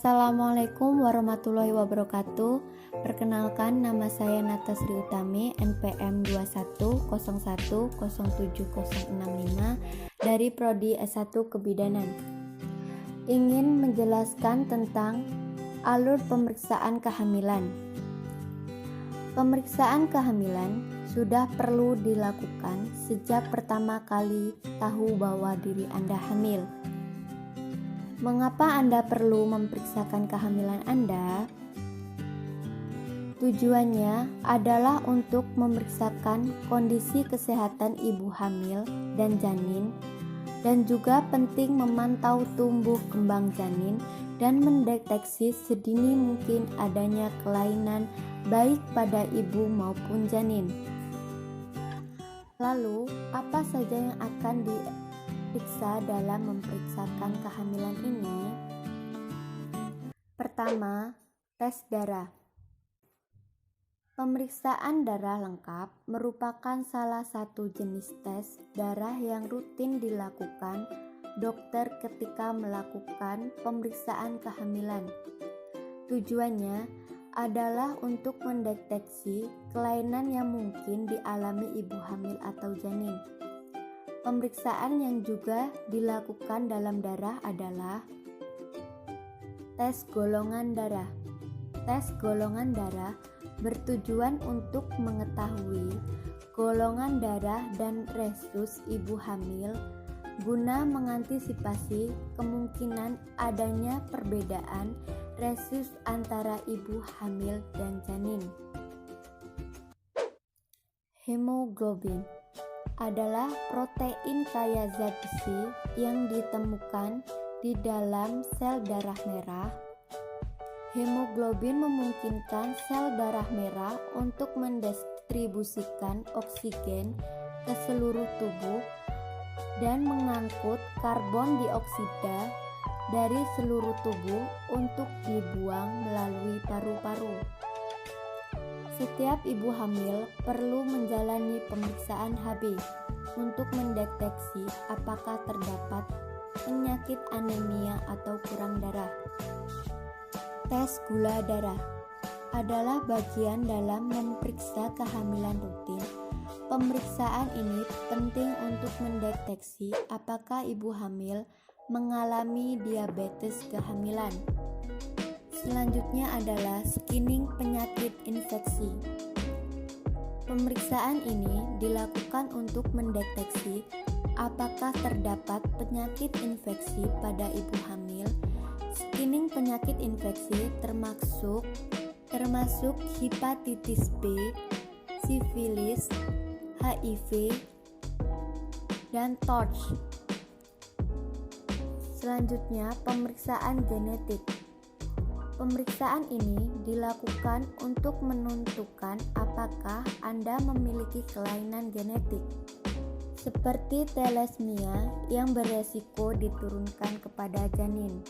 Assalamualaikum warahmatullahi wabarakatuh. Perkenalkan, nama saya Natasri Utami, NPM 2101070065 dari Prodi S1 Kebidanan. Ingin menjelaskan tentang alur pemeriksaan kehamilan. Pemeriksaan kehamilan sudah perlu dilakukan sejak pertama kali tahu bahwa diri Anda hamil. Mengapa Anda perlu memeriksakan kehamilan Anda? Tujuannya adalah untuk memeriksakan kondisi kesehatan ibu hamil dan janin, dan juga penting memantau tumbuh kembang janin dan mendeteksi sedini mungkin adanya kelainan baik pada ibu maupun janin. Lalu, apa saja yang akan diperiksa dalam memeriksakan kehamilan ini? Pertama, tes darah. Pemeriksaan darah lengkap merupakan salah satu jenis tes darah yang rutin dilakukan dokter ketika melakukan pemeriksaan kehamilan. Tujuannya adalah untuk mendeteksi kelainan yang mungkin dialami ibu hamil atau janin. Pemeriksaan yang juga dilakukan dalam darah adalah tes golongan darah. Tes golongan darah bertujuan untuk mengetahui golongan darah dan resus ibu hamil guna mengantisipasi kemungkinan adanya perbedaan resus antara ibu hamil dan janin. Hemoglobin adalah protein kaya zat besi yang ditemukan di dalam sel darah merah. Hemoglobin memungkinkan sel darah merah untuk mendistribusikan oksigen ke seluruh tubuh dan mengangkut karbon dioksida dari seluruh tubuh untuk dibuang melalui paru-paru. Setiap ibu hamil perlu menjalani pemeriksaan HB untuk mendeteksi apakah terdapat penyakit anemia atau kurang darah. Tes gula darah adalah bagian dalam memeriksa kehamilan rutin. Pemeriksaan ini penting untuk mendeteksi apakah ibu hamil mengalami diabetes kehamilan. Selanjutnya adalah screening penyakit infeksi. Pemeriksaan ini dilakukan untuk mendeteksi apakah terdapat penyakit infeksi pada ibu hamil. Screening penyakit infeksi termasuk hepatitis B, sifilis, HIV, dan TORCH. Selanjutnya, pemeriksaan genetik. Pemeriksaan ini dilakukan untuk menentukan apakah Anda memiliki kelainan genetik, seperti thalassemia yang beresiko diturunkan kepada janin.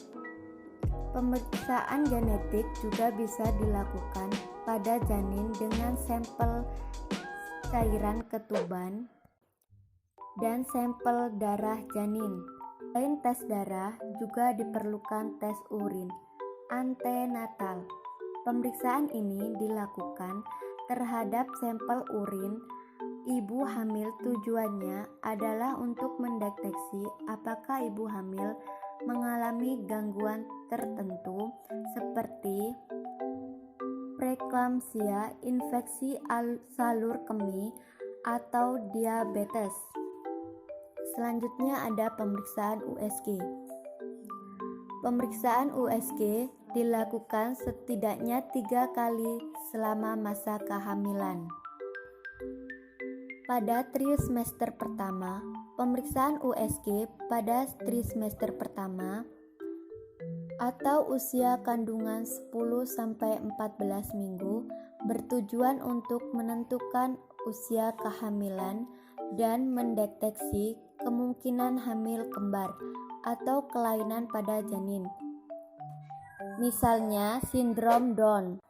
Pemeriksaan genetik juga bisa dilakukan pada janin dengan sampel cairan ketuban dan sampel darah janin. Selain tes darah, juga diperlukan tes urin antenatal. Pemeriksaan ini dilakukan terhadap sampel urin ibu hamil. Tujuannya adalah untuk mendeteksi apakah ibu hamil mengalami gangguan tertentu seperti preeklamsia, infeksi salur kemih, atau diabetes. Selanjutnya ada pemeriksaan USG. Pemeriksaan USG dilakukan setidaknya 3 kali selama masa kehamilan. Pada trimester pertama, pemeriksaan USG pada trimester pertama atau usia kandungan 10-14 minggu bertujuan untuk menentukan usia kehamilan dan mendeteksi kemungkinan hamil kembar atau kelainan pada janin. Misalnya sindrom Down.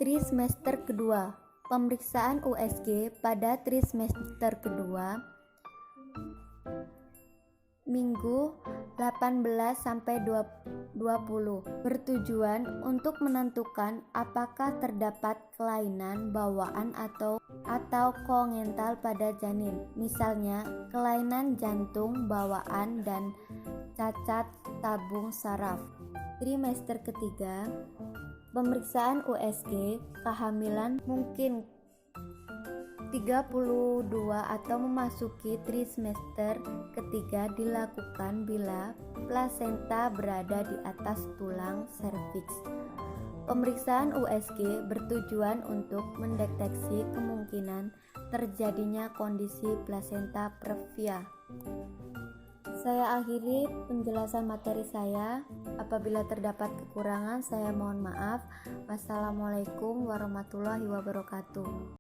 Trimester kedua. Pemeriksaan USG pada trimester kedua minggu 18 sampai 20 bertujuan untuk menentukan apakah terdapat kelainan bawaan atau kongenital pada janin, misalnya kelainan jantung bawaan dan cacat tabung saraf. Trimester ketiga, pemeriksaan USG kehamilan mungkin 32 atau memasuki trimester ketiga dilakukan bila plasenta berada di atas tulang serviks. Pemeriksaan USG bertujuan untuk mendeteksi kemungkinan terjadinya kondisi plasenta previa. Saya akhiri penjelasan materi saya. Apabila terdapat kekurangan, saya mohon maaf. Wassalamualaikum warahmatullahi wabarakatuh.